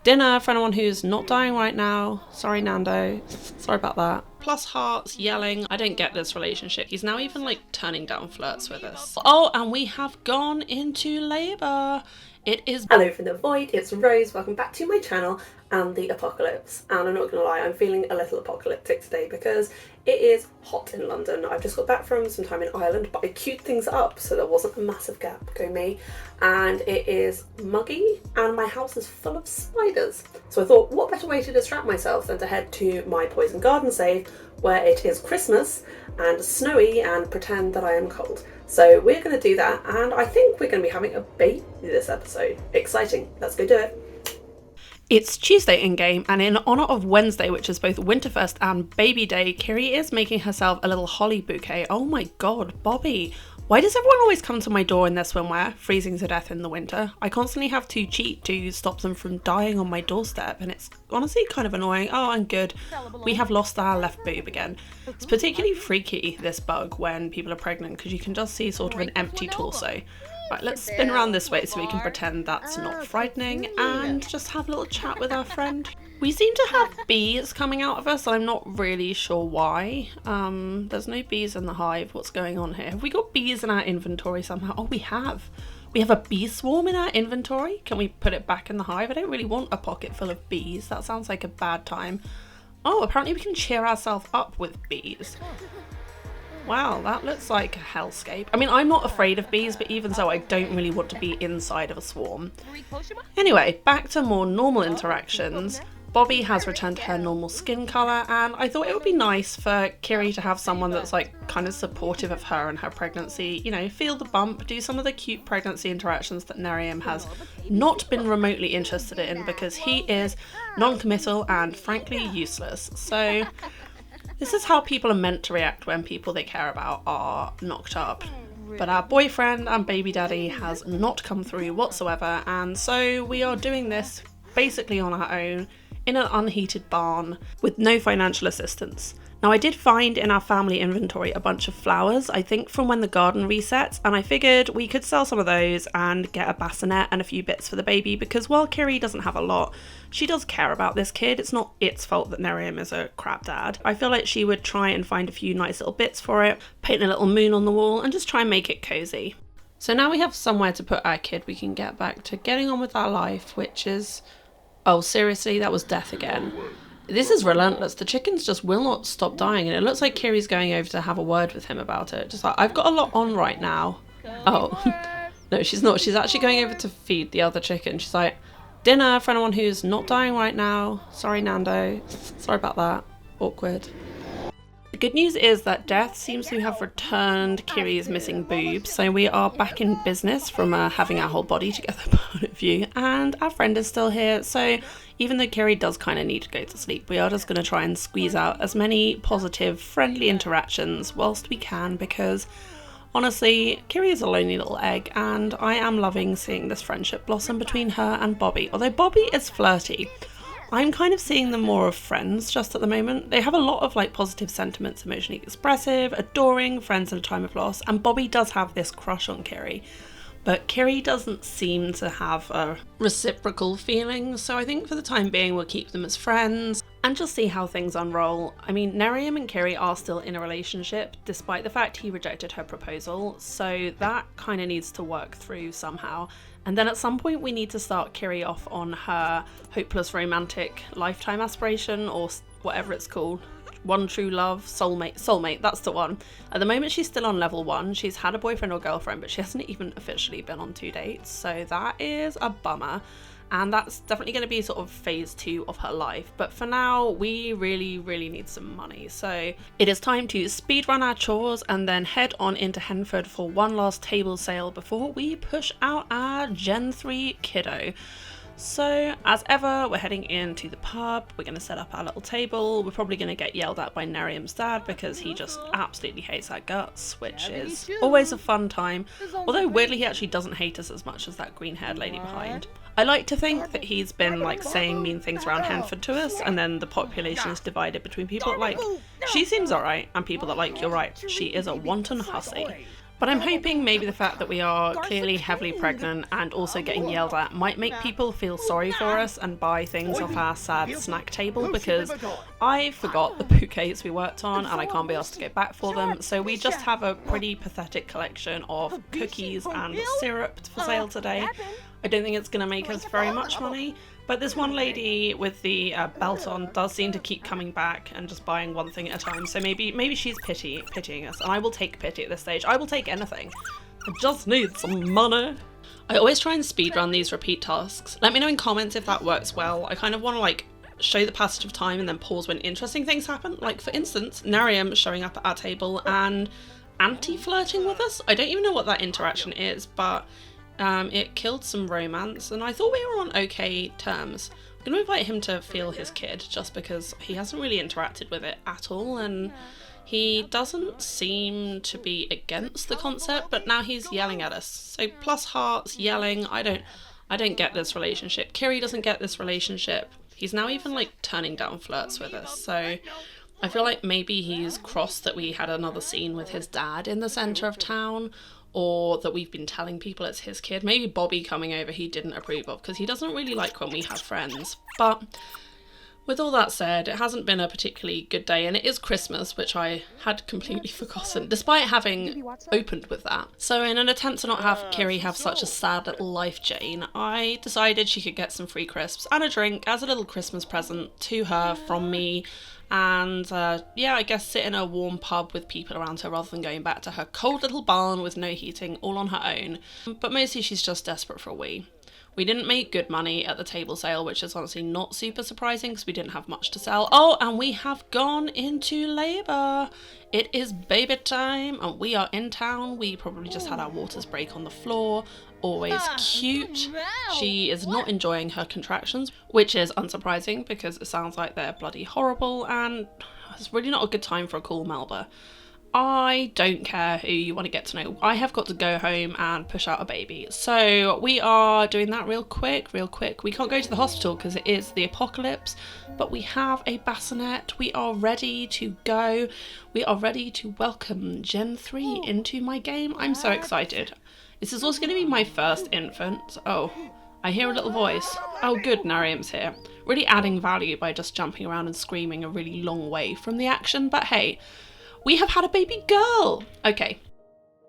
dinner for anyone who's not dying right now. Sorry, Nando. Sorry about that. Plus hearts, yelling. I don't get this relationship. He's now even like turning down flirts with us. Oh, and we have gone into labour. It is... Hello from the void, it's Rose. Welcome back to my channel and the apocalypse. And I'm not gonna lie, I'm feeling a little apocalyptic today because it is hot in London. I've just got back from some time in Ireland, but I queued things up so there wasn't a massive gap, go me. And it is muggy and my house is full of spiders. So I thought, what better way to distract myself than to head to my poison garden save where it is Christmas and snowy and pretend that I am cold. So we're going to do that, and I think we're going to be having a baby this episode. Exciting. Let's go do it. It's Tuesday in game, and in honour of Wednesday, which is both Winterfest and Baby Day, Kiri is making herself a little holly bouquet. Oh my god, Bobby. Why does everyone always come to my door in their swimwear, freezing to death in the winter? I constantly have to cheat to stop them from dying on my doorstep, and it's honestly kind of annoying. Oh, I'm good. We have lost our left boob again. It's particularly freaky, this bug, when people are pregnant, because you can just see sort of an empty torso. Right, let's spin around this way so we can pretend that's not frightening and just have a little chat with our friend. We seem to have bees coming out of us, and I'm not really sure why. There's no bees in the hive. What's going on here? Have we got bees in our inventory somehow? Oh, we have. We have a bee swarm in our inventory. Can we put it back in the hive? I don't really want a pocket full of bees. That sounds like a bad time. Oh, apparently we can cheer ourselves up with bees. Wow, that looks like a hellscape. I mean, I'm not afraid of bees, but even so, I don't really want to be inside of a swarm. Anyway, back to more normal interactions. Bobby has returned to her normal skin colour, and I thought it would be nice for Kiri to have someone that's like kind of supportive of her and her pregnancy, you know, feel the bump, do some of the cute pregnancy interactions that Nerium has not been remotely interested in because he is non-committal and frankly useless. So this is how people are meant to react when people they care about are knocked up. But our boyfriend and baby daddy has not come through whatsoever, and so we are doing this basically on our own in an unheated barn with no financial assistance. Now, I did find in our family inventory a bunch of flowers, I think from when the garden resets, and I figured we could sell some of those and get a bassinet and a few bits for the baby, because while Kiri doesn't have a lot, she does care about this kid. It's not its fault that Nerium is a crap dad. I feel like she would try and find a few nice little bits for it, paint a little moon on the wall, and just try and make it cozy. So now we have somewhere to put our kid, we can get back to getting on with our life, which is... Oh, seriously? That was death again. This is relentless. The chickens just will not stop dying, and it looks like Kiri's going over to have a word with him about it. Just like, I've got a lot on right now. Oh, no, she's not. She's actually going over to feed the other chicken. She's like, dinner for anyone who's not dying right now. Sorry, Nando. Sorry about that. Awkward. The good news is that death seems to have returned Kiri's missing boobs, so we are back in business from having our whole body together point of view, and our friend is still here, so even though Kiri does kind of need to go to sleep, we are just going to try and squeeze out as many positive, friendly interactions whilst we can, because honestly, Kiri is a lonely little egg, and I am loving seeing this friendship blossom between her and Bobby, although Bobby is flirty. I'm kind of seeing them more of friends just at the moment. They have a lot of like positive sentiments, emotionally expressive, adoring, friends in a time of loss, and Bobby does have this crush on Kiri. But Kiri doesn't seem to have a reciprocal feeling, so I think for the time being we'll keep them as friends and just see how things unroll. I mean, Nerium and Kiri are still in a relationship, despite the fact he rejected her proposal, so that kind of needs to work through somehow. And then at some point we need to start Kiri off on her hopeless romantic lifetime aspiration, or whatever it's called. One true love, soulmate, that's the one. At the moment she's still on level 1. She's had a boyfriend or girlfriend, but she hasn't even officially been on 2 dates, so that is a bummer. And that's definitely going to be sort of phase 2 of her life. But for now, we really need some money. So it is time to speedrun our chores and then head on into Henford for one last table sale before we push out our Gen 3 kiddo. So as ever, we're heading into the pub. We're going to set up our little table. We're probably going to get yelled at by Nerium's dad because he just absolutely hates our guts, which is always a fun time. Although weirdly, he actually doesn't hate us as much as that green-haired lady behind. I like to think that he's been like saying mean things around Henford to us, and then the population is divided between people like, she seems alright, and people that like, you're right, she is a wanton hussy. But I'm hoping maybe the fact that we are clearly heavily pregnant and also getting yelled at might make people feel sorry for us and buy things off our sad snack table, because I forgot the bouquets we worked on and I can't be asked to go back for them. So we just have a pretty pathetic collection of cookies and syrup for sale today. I don't think it's going to make us very much money, but this one lady with the belt on does seem to keep coming back and just buying one thing at a time. So maybe she's pitying us, and I will take pity at this stage. I will take anything. I just need some money. I always try and speedrun these repeat tasks. Let me know in comments if that works well. I kind of want to like show the passage of time and then pause when interesting things happen. Like for instance, Nariam showing up at our table and anti-flirting with us. I don't even know what that interaction is, but it killed some romance, and I thought we were on okay terms. I'm going to invite him to feel his kid, just because he hasn't really interacted with it at all, and he doesn't seem to be against the concept, but now he's yelling at us. So plus hearts, yelling, I don't get this relationship. Kiri doesn't get this relationship. He's now even like turning down flirts with us, so I feel like maybe he's crossed that we had another scene with his dad in the centre of town, or that we've been telling people it's his kid. Maybe Bobby coming over he didn't approve of, because he doesn't really like when we have friends. But with all that said, it hasn't been a particularly good day, and it is Christmas, which I had completely forgotten, despite having opened with that. So in an attempt to not have Kiri have such a sad little life, Jane, I decided she could get some free crisps and a drink as a little Christmas present to her from me. And yeah, I guess sit in a warm pub with people around her rather than going back to her cold little barn with no heating all on her own. But mostly she's just desperate for a wee. We didn't make good money at the table sale, which is honestly not super surprising because we didn't have much to sell. Oh, and we have gone into labour. It is baby time and we are in town. We probably just had our waters break on the floor. Always cute. She is not enjoying her contractions, which is unsurprising because it sounds like they're bloody horrible, and it's really not a good time for a cool Melba. I don't care who you want to get to know. I have got to go home and push out a baby. So we are doing that real quick. We can't go to the hospital because it is the apocalypse, but we have a bassinet. We are ready to go. We are ready to welcome Gen 3 into my game. I'm so excited. This is also going to be my first infant. Oh, I hear a little voice. Oh good, Nariam's here. Really adding value by just jumping around and screaming a really long way from the action, but hey, we have had a baby girl. Okay,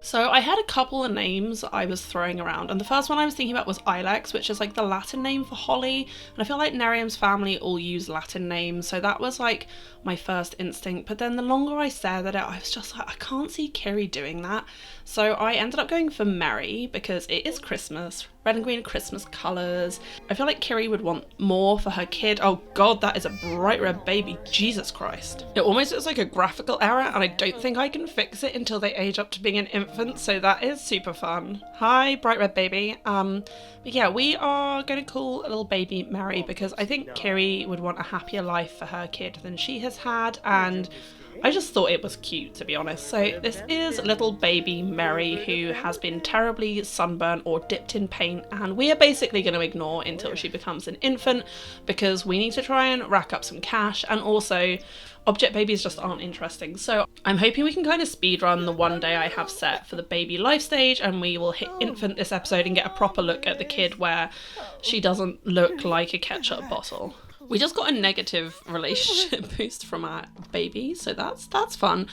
so I had a couple of names I was throwing around, and the first one I was thinking about was Ilex, which is like the Latin name for Holly, and I feel like Nariam's family all use Latin names, so that was like my first instinct. But then the longer I stared at it, I was just like, I can't see Kiri doing that. So I ended up going for Mary because it is Christmas, red and green Christmas colours. I feel like Kiri would want more for her kid. Oh god, that is a bright red baby, Jesus Christ. It almost looks like a graphical error, and I don't think I can fix it until they age up to being an infant, so that is super fun. Hi, bright red baby. But yeah, we are going to call little baby Mary because I think Kiri would want a happier life for her kid than she has had, and I just thought it was cute, to be honest. So this is little baby Mary, who has been terribly sunburnt or dipped in paint, and we are basically going to ignore until she becomes an infant because we need to try and rack up some cash, and also object babies just aren't interesting. So I'm hoping we can kind of speedrun the one day I have set for the baby life stage, and we will hit infant this episode and get a proper look at the kid where she doesn't look like a ketchup bottle. We just got a negative relationship boost from our baby, so that's fun.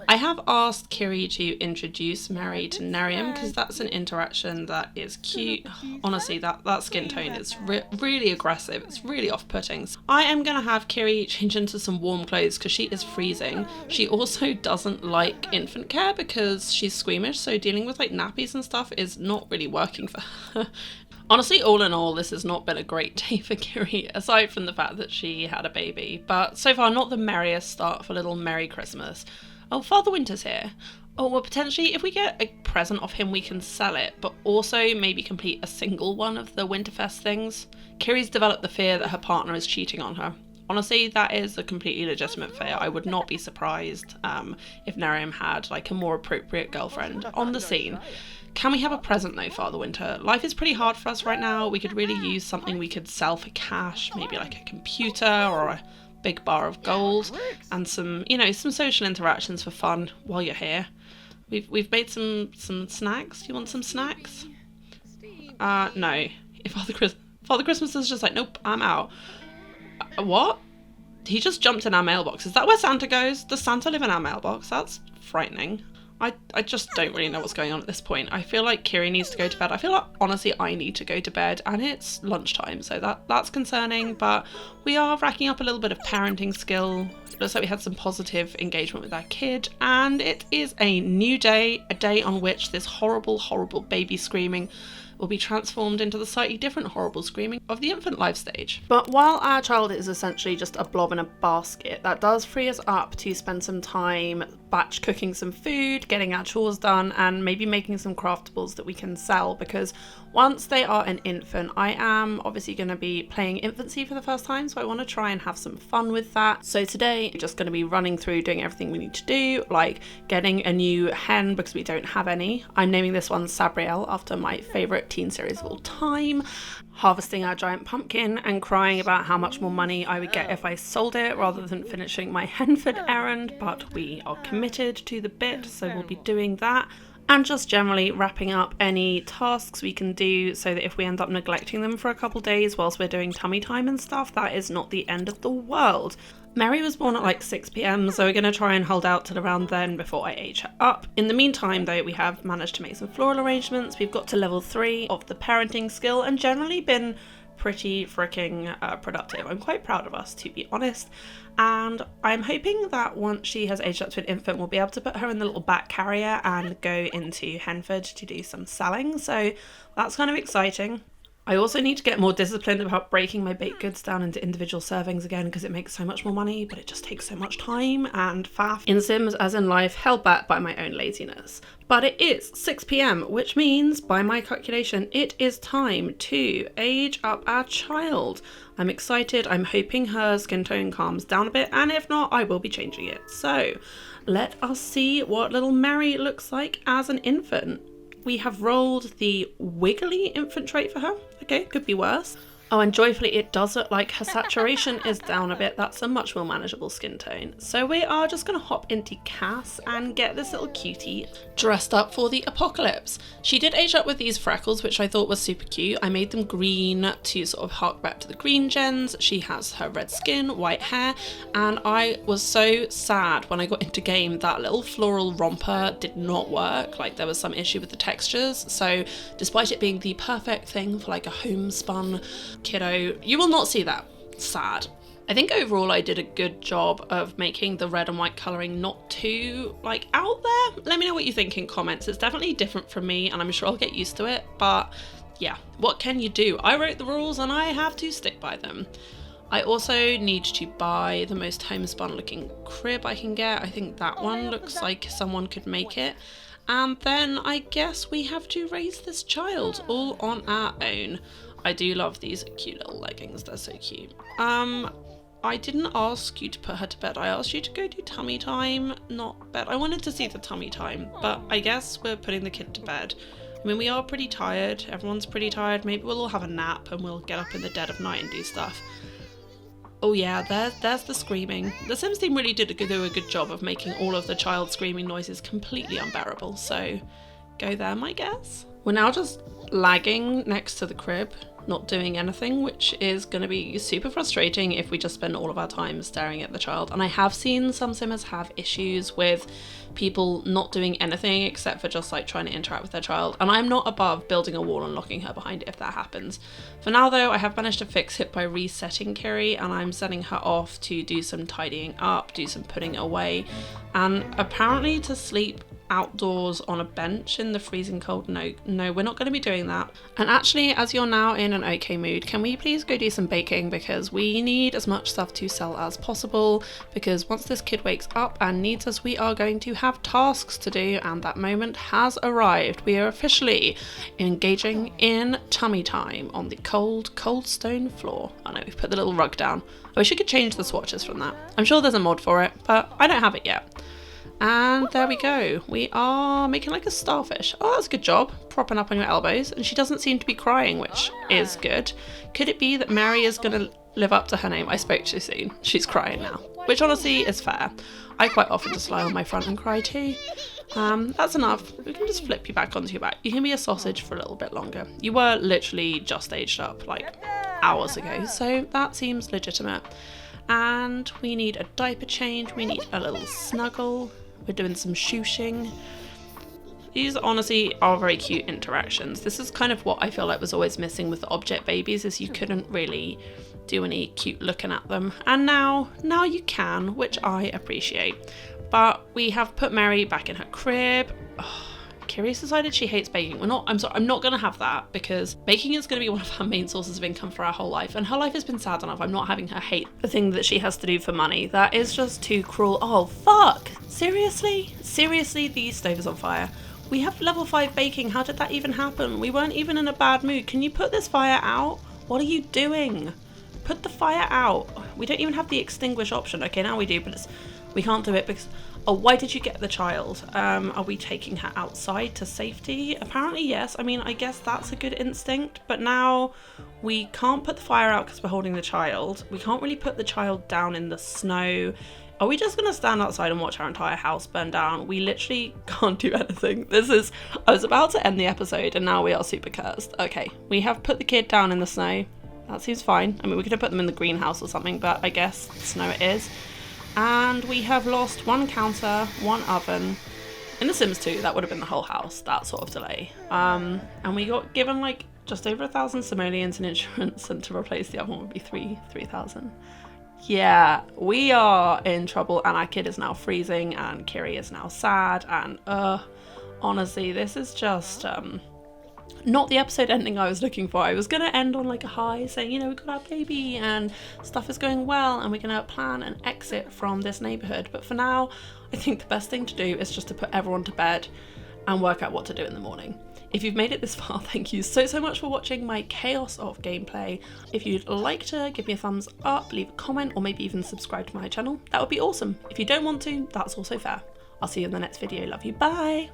I have asked Kiri to introduce Mary to Nariam because that's an interaction that is cute. Honestly, that skin tone is really aggressive. It's really off-putting. I am going to have Kiri change into some warm clothes because she is freezing. She also doesn't like infant care because she's squeamish, so dealing with like nappies and stuff is not really working for her. Honestly, all in all, this has not been a great day for Kiri, aside from the fact that she had a baby. But so far, not the merriest start for little Merry Christmas. Oh, Father Winter's here. Oh, well, potentially, if we get a present off him, we can sell it, but also maybe complete a single one of the Winterfest things. Kiri's developed the fear that her partner is cheating on her. Honestly, that is a completely legitimate fear. I would not be surprised if Nariam had like a more appropriate girlfriend on the scene. Can we have a present though, Father Winter? Life is pretty hard for us right now. We could really use something we could sell for cash, maybe like a computer or a big bar of gold, and some, you know, some social interactions for fun while you're here. We've made some snacks. Do you want some snacks? No. If Father Christmas is just like, nope, I'm out. What? He just jumped in our mailbox. Is that where Santa goes? Does Santa live in our mailbox? That's frightening. I just don't really know what's going on at this point. I feel like Kiri needs to go to bed. I feel like, honestly, I need to go to bed, and it's lunchtime, so that's concerning, but we are racking up a little bit of parenting skill. It looks like we had some positive engagement with our kid, and it is a new day, a day on which this horrible, horrible baby screaming will be transformed into the slightly different horrible screaming of the infant life stage. But while our child is essentially just a blob in a basket, that does free us up to spend some time batch cooking some food, getting our chores done, and maybe making some craftables that we can sell, because once they are an infant, I am obviously going to be playing infancy for the first time, so I want to try and have some fun with that. So today we're just going to be running through doing everything we need to do, like getting a new hen because we don't have any. I'm naming this one Sabriel after my favourite teen series of all time, harvesting our giant pumpkin and crying about how much more money I would get if I sold it rather than finishing my Henford errand, but we are committed to the bit, so we'll be doing that. And just generally wrapping up any tasks we can do so that if we end up neglecting them for a couple days whilst we're doing tummy time and stuff, that is not the end of the world. Mary was born at like 6 p.m, so we're going to try and hold out till around then before I age her up. In the meantime, though, we have managed to make some floral arrangements. We've got to level 3 of the parenting skill and generally been pretty freaking productive. I'm quite proud of us, to be honest. And I'm hoping that once she has aged up to an infant, we'll be able to put her in the little back carrier and go into Henford to do some selling. So that's kind of exciting. I also need to get more disciplined about breaking my baked goods down into individual servings again, because it makes so much more money, but it just takes so much time and faff. In Sims, as in life, held back by my own laziness. But it is 6 p.m, which means, by my calculation, it is time to age up our child. I'm excited. I'm hoping her skin tone calms down a bit, and if not, I will be changing it. So let us see what little Mary looks like as an infant. We have rolled the wiggly infant trait for her. Okay, could be worse. Oh, and joyfully, it does look like her saturation is down a bit. That's a much more manageable skin tone. So we are just going to hop into Cass and get this little cutie dressed up for the apocalypse. She did age up with these freckles, which I thought was super cute. I made them green to sort of hark back to the green gens. She has her red skin, white hair, and I was so sad when I got into game that little floral romper did not work. Like, there was some issue with the textures. So despite it being the perfect thing for like a homespun kiddo, you will not see that. Sad. I think overall I did a good job of making the red and white colouring not too like out there. Let me know what you think in comments. It's definitely different from me and I'm sure I'll get used to it, but yeah, what can you do? I wrote the rules and I have to stick by them. I also need to buy the most homespun looking crib I can get. I think that one looks like someone could make it. And then I guess we have to raise this child all on our own. I do love these cute little leggings, they're so cute. I didn't ask you to put her to bed, I asked you to go do tummy time, not bed. I wanted to see the tummy time, but I guess we're putting the kid to bed. I mean, we are pretty tired, everyone's pretty tired, maybe we'll all have a nap and we'll get up in the dead of night and do stuff. Oh yeah, there's the screaming. The Sims team really did do a good job of making all of the child screaming noises completely unbearable, so go them, I guess. We're now just lagging next to the crib, not doing anything, which is going to be super frustrating if we just spend all of our time staring at the child. And I have seen some Simmers have issues with people not doing anything except for just like trying to interact with their child, and I'm not above building a wall and locking her behind it if that happens. For now though, I have managed to fix it by resetting Kiri, and I'm sending her off to do some tidying up, do some putting away, and apparently to sleep outdoors on a bench in the freezing cold. No, we're not going to be doing that. And actually, as you're now in an okay mood, can we please go do some baking, because we need as much stuff to sell as possible, because once this kid wakes up and needs us, we are going to have tasks to do, and that moment has arrived. We are officially engaging in tummy time on the cold stone floor. I know, we've put the little rug down. I wish we could change the swatches from that. I'm sure there's a mod for it, but I don't have it yet. And there we go. We are making like a starfish. Oh, that's a good job. Propping up on your elbows. And she doesn't seem to be crying, which is good. Could it be that Mary is going to live up to her name. I spoke too soon. She's crying now, which honestly is fair. I quite often just lie on my front and cry too. That's enough. We can just flip you back onto your back. You can be a sausage for a little bit longer. You were literally just aged up like hours ago, so that seems legitimate. And we need a diaper change. We need a little snuggle. We're doing some shooshing. These honestly are very cute interactions. This is kind of what I feel like was always missing with the object babies, is you couldn't really do any cute looking at them. And now you can, which I appreciate. But we have put Mary back in her crib. Kiri's decided she hates baking. I'm not gonna have that, because baking is gonna be one of her main sources of income for her whole life, and her life has been sad enough. I'm not having her hate the thing that she has to do for money. That is just too cruel. Oh fuck! Seriously, the stove is on fire. We have level 5 baking. How did that even happen? We weren't even in a bad mood. Can you put this fire out? What are you doing? Put the fire out. We don't even have the extinguish option. Okay, now we do, but we can't do it because... Oh, why did you get the child? Are we taking her outside to safety? Apparently yes. I mean, I guess that's a good instinct, but now we can't put the fire out because we're holding the child. We can't really put the child down in the snow. Are we just gonna stand outside and watch our entire house burn down? We literally can't do anything. I was about to end the episode and now we are super cursed. Okay, we have put the kid down in the snow. That seems fine. I mean, we could have put them in the greenhouse or something, but I guess snow it is. And we have lost 1 counter, 1 oven. In The Sims 2, that would have been the whole house, that sort of delay. And we got given like just over 1,000 simoleons in insurance, and to replace the oven would be 3,000. Yeah, we are in trouble, and our kid is now freezing, and Kiri is now sad, and honestly, this is just not the episode ending I was looking for. I was gonna end on like a high, saying, you know, we got our baby and stuff is going well and we're gonna plan an exit from this neighborhood. But for now, I think the best thing to do is just to put everyone to bed and work out what to do in the morning. If you've made it this far, thank you so much for watching my chaos of gameplay. If you'd like to give me a thumbs up, leave a comment, or maybe even subscribe to my channel, that would be awesome. If you don't want to, that's also fair. I'll see you in the next video. Love you, bye.